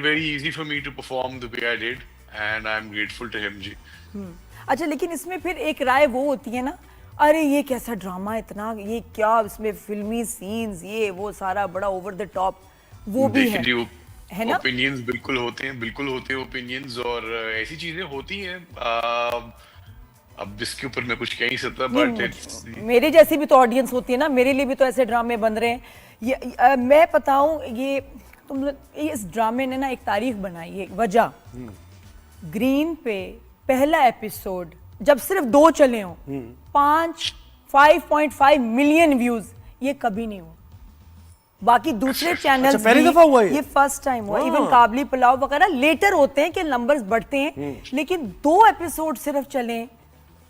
very easy for me to perform the way I did, and I'm grateful to him, जी. अच्छा, लेकिन इसमें फिर एक राय वो होती है ना, अरे ये कैसा ड्रामा, इतना ये क्या इसमें फिल्मी सीन्स, ये वो सारा बड़ा ओवर द टॉप, वो भी है, देखिए है ना? ओपिनियंस बिल्कुल होते हैं ओपिनियंस, और ऐसी चीजें होती हैं. अब इसके ऊपर मैं कुछ कह नहीं सकता, बट इट्स मेरे जैसी भी तो ऑडियंस होती है ना, मेरे लिए भी तो ऐसे ड्रामे बन रहे हैं. मैं बताऊं, ये इस ड्रामे ने ना एक तारीख बनाई है, एक वजह. ग्रीन पे पहला एपिसोड जब सिर्फ 2 चले हों, 5.5 मिलियन व्यूज, ये कभी नहीं हुआ. बाकी दूसरे चैनल्स पहली दफा हुआ ये फर्स्ट टाइम हुआ. इवन काबली पुलाव वगैरह लेटर होते हैं कि नंबर्स बढ़ते हैं, लेकिन 2 एपिसोड सिर्फ चले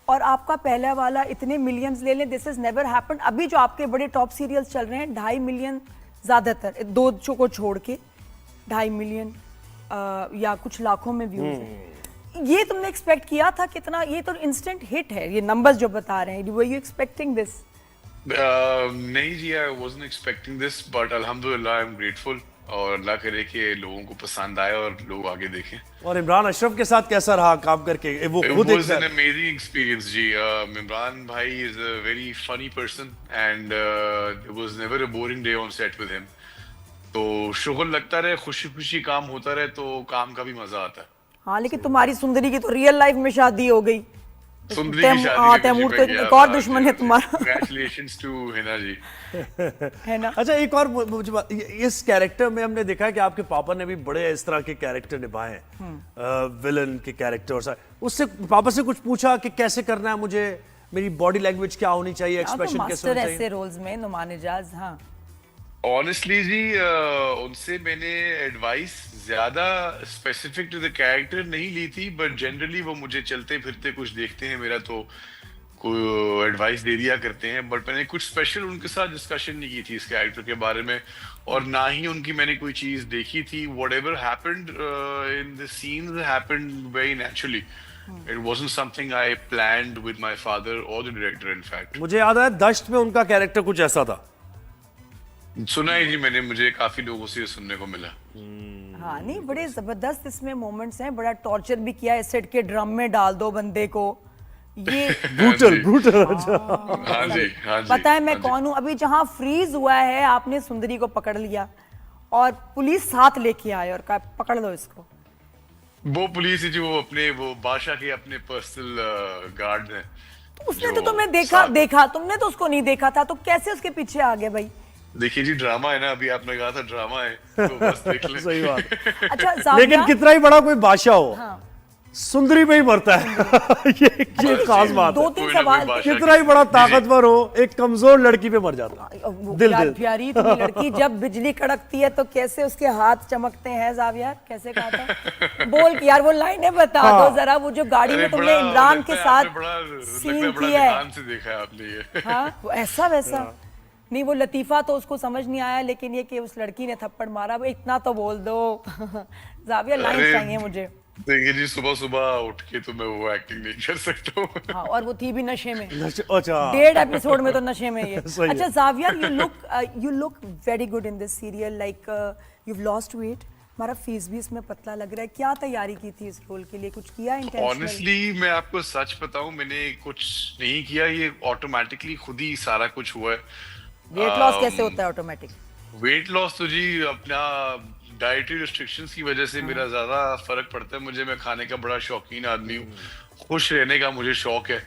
और आपका पहला वाला इतने मिलियंस ले लें, दिस इज नेवर हैपेंड. अभी जो आपके बड़े टॉप सीरियल्स चल रहे हैं, 2.5 मिलियन ज्यादातर, 2 को छोड़ के 2.5 मिलियन या कुछ लाखों में व्यूज हैं. ये तुमने एक्सपेक्ट किया था कितना? ये तो इंस्टेंट हिट है, ये नंबर्स जो बता रहे हैं. Were you expecting this? नहीं जी, I wasn't expecting this, but अल्हम्दुलिल्लाह आई एम ग्रेटफुल, और अल्लाह करे कि लोगों को पसंद आए और लोग आगे देखें. और इमरान अशरफ के साथ कैसा रहा काम करके? वो खुद It was an amazing experience जी. इमरान भाई is a very funny person, and it was never a boring day on set with him. तो शुगल लगता रहे, खुशी खुशी काम होता रहे, तो काम का भी मजा आता है. हाँ, लेकिन तुम्हारी सुंदरी की तो रियल लाइफ में शादी हो गई. सुंदरी की शादी में तैमूर तो मुझे एक और दुश्मन है तुम्हारा. Congratulations to हिना जी. है ना? अच्छा, एक और मुझे इस कैरेक्टर में हमने देखा है कि आपके पापा ने भी बड़े इस तरह के कैरेक्टर निभाए हैं, विलन के कैरेक्टर. उससे पापा से कुछ पूछा कि कैसे करना है मुझे, मेरी बॉडी लैंग्वेज क्या होनी चाहिए, एक्सप्रेशन कैसे होना चाहिए? ऐसे रोल्स में नुमान इजाज. हाँ, ऑनेस्टली जी, उनसे मैंने एडवाइस ज्यादा स्पेसिफिक टू द कैरेक्टर नहीं ली थी, बट जनरली वो मुझे चलते फिरते कुछ देखते हैं मेरा, तो कोई एडवाइस दे दिया करते हैं. बट मैंने कुछ स्पेशल उनके साथ डिस्कशन नहीं की थी इस कैरेक्टर के बारे में, और ना ही उनकी मैंने कोई चीज देखी थी. Whatever happened in the scenes happened very naturally. It wasn't something I planned with my father or the director, in fact. मुझे याद है दश्त में उनका कैरेक्टर कुछ ऐसा था. सुना है जी मैंने, मुझे काफी लोगों से सुनने को मिला. हाँ, नहीं, बड़े जबरदस्त इसमें मोमेंट्स हैं. बड़ा टॉर्चर भी किया, एसिड के ड्रम में डाल दो बंदे को, ये ब्रूटल. हाँ जी, हाँ जी. पता है मैं कौन हूँ? अभी जहाँ फ्रीज हुआ है, आपने सुंदरी को पकड़ लिया और पुलिस साथ लेके आए और कहा पकड़ लो इसको. वो पुलिस है जो वो बादशाह के अपने पर्सनल गार्ड हैं. तो उसने तो तुम्हें देखा, तुमने तो उसको नहीं देखा था, तो कैसे उसके पीछे आ गए भाई? देखिए जी, ड्रामा है ना, अभी आपने कहा था ड्रामा है, तो बस देख ले. सही बात. अच्छा, लेकिन कितना ही बड़ा कोई बादशाह हो, हाँ, सुंदरी में ही मरता है. ये खास बात है. 2-3 सवाल. कितना ही बड़ा ताकतवर हो, एक कमजोर लड़की पे मर जाता है. दिल प्यारी इतनी लड़की, जब बिजली कड़कती है तो कैसे उसके हाथ चमकते हैं. जावियर, कैसे कहा था? बोल कि यार वो लाइनें बता दो जरा. वो जो गाड़ी में तुमने इमरान के साथ सीन किया है, देखा है आपने ये? हाँ, वो ऐसा वैसा नहीं. वो लतीफा तो उसको समझ नहीं आया, लेकिन ये कि उस लड़की ने थप्पड़ मारा, वो इतना तो बोल दो. जावियर, लाइन चाहिए मुझे. देखिए जी, सुबह सुबह उठ के तो मैं वो एक्टिंग नहीं कर सकता हूँ. हाँ, और वो थी भी नशे में. अच्छा, 1.5 एपिसोड में तो नशे में ये. अच्छा Xavier, you look very good in this serial, like you've lost weight. हमारा फेस भी इसमें पतला लग रहा है. क्या तैयारी की थी इस रोल के लिए? कुछ किया इंटेंशनली? ऑनेस्टली मैं आपको सच बताऊं, मैंने कुछ नहीं किया. ये ऑटोमेटिकली खुद ही सारा कुछ हुआ है. वेट लॉस कैसे होता है ऑटोमेटिक? वेट लॉस तो जी अपना डाइटरी रिस्ट्रिक्शंस की वजह से मेरा ज्यादा फर्क पड़ता है. मैं खाने का बड़ा शौकीन आदमी हूँ, खुश रहने का मुझे शौक है,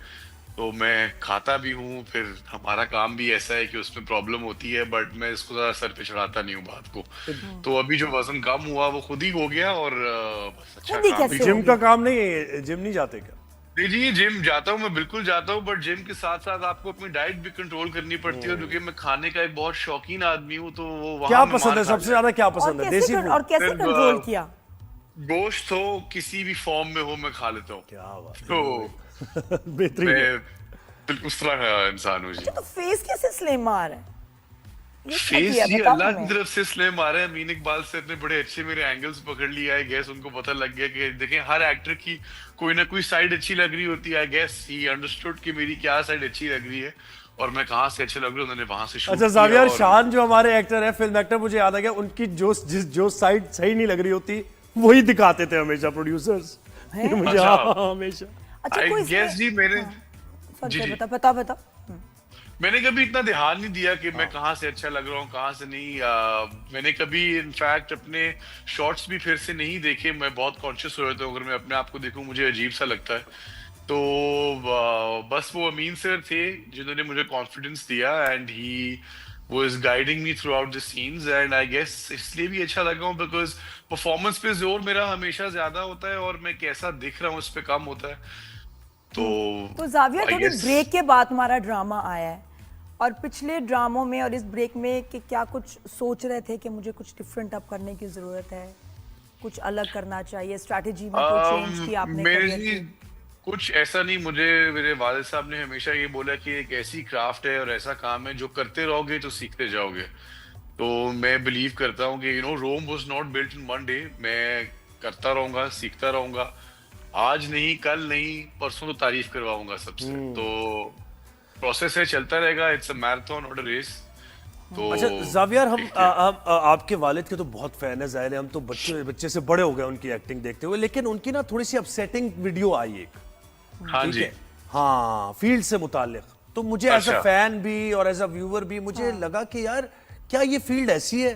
तो मैं खाता भी हूँ. फिर हमारा काम भी ऐसा है कि उसमें प्रॉब्लम होती है, बट मैं इसको ज्यादा सर पे चढ़ाता नहीं हूँ बात को. तो अभी जो वजन कम हुआ वो खुद ही हो गया, और बस अच्छा काम भी. जिम का काम नहीं, जिम नहीं जाते क्या? जी, जिम जाता हूँ, मैं बिल्कुल जाता हूँ, बट जिम के साथ साथ आपको अपनी डाइट भी कंट्रोल करनी पड़ती है, क्योंकि मैं खाने का एक बहुत शौकीन आदमी हूँ. तो वो क्या पसंद है सबसे ज्यादा? क्या पसंद है? देसी और कैसे कंट्रोल किया? गोश्त हो, किसी भी फॉर्म में हो, मैं खा लेता हूँ. क्या बात. तो बेहतरीन. मैं बिल्कुल उस तरह का इंसान हूँ जी. तो फेस कैसे स्लिम आ रहा है? फेस जी अल्लाह की तरफ से स्लिम आ रहा है. अमीन इकबाल से ने बड़े अच्छे मेरे एंगल्स पकड़ लिया है. गैस उनको पता लग गया कि देखें, हर एक्टर की कोई ना कोई साइड अच्छी लग रही होती है. गैस ही अंडरस्टूड कि मेरी क्या साइड अच्छी लग रही है और मैं कहाँ से अच्छे लग रहा हूँ. उन्होंने वहां से शूट अच्छा जावियर, शान जो हमारे एक्टर है, फिल्म एक्टर, मुझे याद आ गया, उनकी जो साइड सही नहीं लग रही होती वही दिखाते थे हमेशा प्रोड्यूसर्स मुझे। अच्छा। हाँ, हमेशा। अच्छा आई कोई गेस जी मैंने फर्क जी, है, जी। बता। मैंने कभी इतना ध्यान नहीं दिया कि मैं कहाँ से अच्छा लग रहा हूँ कहाँ से नहीं। मैंने कभी इनफैक्ट अपने शॉर्ट्स भी फिर से नहीं देखे। मैं बहुत कॉन्शियस हो रहा हूँ, अगर मैं अपने आप को देखूं मुझे अजीब सा लगता है। तो बस वो अमीन सर थे जिन्होंने मुझे कॉन्फिडेंस दिया and he was guiding me throughout the scenes and I guess इसलिए भी अच्छा लगा हूँ बिकॉज परफॉर्मेंस पे जोर मेरा हमेशा ज्यादा होता है और मैं कैसा दिख रहा हूँ उस पे कम होता है। तो तो जावियर आई थोड़ी गेस ब्रेक के बाद हमारा ड्रामा आया है, और पिछले ड्रामों में और इस ब्रेक में कि क्या कुछ सोच रहे थे कि मुझे कुछ डिफरेंट अब करने की जरूरत है, कुछ अलग करना चाहिए, स्ट्रैटेजी में कोई चेंज की आपने मेरे करियर जी की? कुछ ऐसा नहीं। मुझे मेरे वालिद साहब ने हमेशा ये बोला कि एक ऐसी क्राफ्ट है और ऐसा काम है जो करते रहोगे तो सीखते जाओगे। तो मैं बिलीव करता हूँ कि Rome was not built in one day. मैं करता रहूंगा, सीखता रहूंगा। आज नहीं, कल नहीं, परसों तो तारीफ करवाऊंगा सबसे। तो प्रोसेस है, चलता रहेगा। It's a marathon not a race. तो अच्छा जावियर, हम देखते हैं। आपके वालिद के तो बहुत फैन है, जाहिर है हम तो बच्चे बच्चे से बड़े हो गए उनकी एक्टिंग देखते हुए, लेकिन उनकी ना थोड़ी सी अपसेटिंग वीडियो आई एक, हाँ ठीक जी। है, हाँ, फील्ड से मुतालिक। तो मुझे एज अ अच्छा। फैन भी और एज अ व्यूअर भी मुझे लगा कि यार क्या ये फील्ड ऐसी है,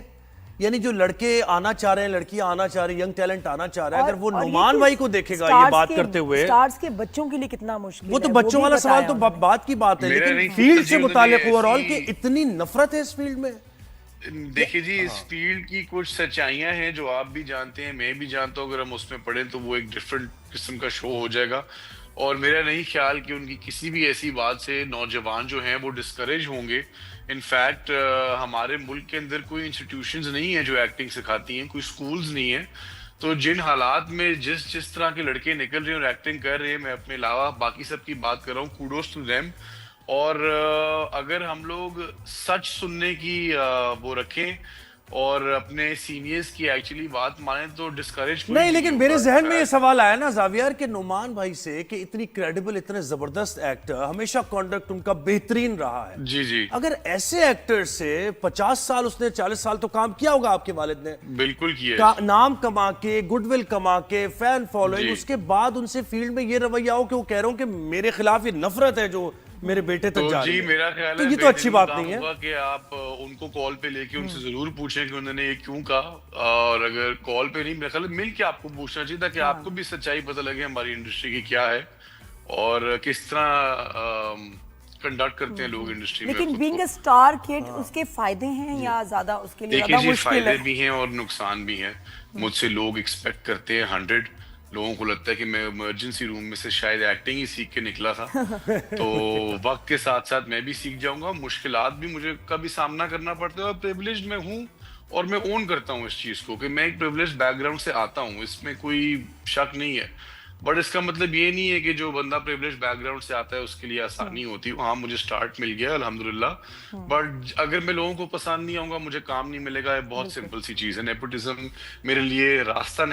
यानी जो लड़के आना चाह रहे हैं, लड़कियां आना चाह रही, यंग टैलेंट आना चाह रहा है, अगर वो और ये नुमान कि भाई को देखेगा ये स्टार्स बात के- करते हुए, स्टार्स के बच्चों के लिए कितना मुश्किल वो तो है, बच्चों भी वाला सवाल बताया तो उन्होंने। बात की बात है, मेरा लेकिन नहीं फील्ड पूछता से जी, मुतालिक उन्होंने ओवरऑल कि ऐसी- इतनी नफरत है इस फील्ड में। देखिए जी, इस फील्ड की कुछ सच्चाइयां हैं जो आप भी जानते हैं, मैं भी जानता हूँ। अगर हम उसमें पढ़े तो वो एक डिफरेंट किस्म का शो हो जाएगा। और मेरा नहीं ख्याल कि उनकी किसी भी ऐसी बात से नौजवान जो हैं वो डिस्करेज होंगे। इनफैक्ट हमारे मुल्क के अंदर कोई इंस्टीट्यूशंस नहीं है जो एक्टिंग सिखाती हैं, कोई स्कूल्स नहीं है। तो जिन हालात में जिस जिस तरह के लड़के निकल रहे हैं और एक्टिंग कर रहे हैं, मैं अपने अलावा बाकी सब की बात कर रहा हूँ, कूडोस टू देम। और अगर हम लोग सच सुनने की वो रखें और अपने सीनियर्स की एक्चुअली बात माने तो डिस्करेज नहीं, लेकिन मेरे जहन में ये सवाल आया ना जावियर के नुमान भाई से कि इतनी क्रेडिबल, इतने जबरदस्त एक्टर, हमेशा कॉन्डक्ट उनका बेहतरीन रहा है। जी जी, अगर ऐसे एक्टर से 50 साल, उसने 40 साल तो काम किया होगा आपके वालिद ने, बिल्कुल किया है। नाम कमा के, गुडविल कमा के, फैन फॉलोइंग, जी। उसके बाद उनसे फील्ड में ये रवैया हो कि वो कह रहे हो कि मेरे खिलाफ ये नफरत है जो मेरे बेटे तक तो जा रही जी है। मेरा ख्याल तो है ये तो अच्छी बात काम नहीं है। होगा कि आप उनको कॉल पे लेके उनसे जरूर पूछें कि उन्होंने ये क्यों कहा। और अगर कॉल पे नहीं, मेरा ख्याल है मिल के आपको पूछना चाहिए ताकि आपको भी सच्चाई पता लगे हमारी इंडस्ट्री की क्या है और किस तरह कंडक्ट करते हैं लोग इंडस्ट्री में लेकिन खुद बीइंग को। अ स्टार किड उसके फायदे हैं या ज्यादा उसके लिए देखिए ज्यादा जी, मुश्किल फायदे है? भी हैं और नुकसान भी हैं। मुझसे लोग एक्सपेक्ट करते हैं 100। लोगों को लगता है कि मैं इमरजेंसी रूम में से शायद एक्टिंग ही सीख के निकला था। तो वक्त के साथ साथ मैं भी सीख जाऊंगा। मुश्किलात भी मुझे कभी सामना करना पड़ता है और प्रिविलेज्ड मैं हूँ और मैं ओन करता हूँ इस चीज को कि मैं एक प्रिविलेज्ड बैकग्राउंड से आता हूँ, इसमें कोई शक नहीं है। बट इसका मतलब ये नहीं है कि जो बंदा प्रिविलेज बैकग्राउंड से आता है उसके लिए आसानी होती है। हाँ, मुझे स्टार्ट मिल गया अल्हम्दुलिल्लाह। बट अगर मैं लोगों को पसंद नहीं आऊंगा, मुझे काम नहीं मिलेगा। ये बहुत सिंपल सी चीज है। नेपोटिज्म मेरे लिए रास्ता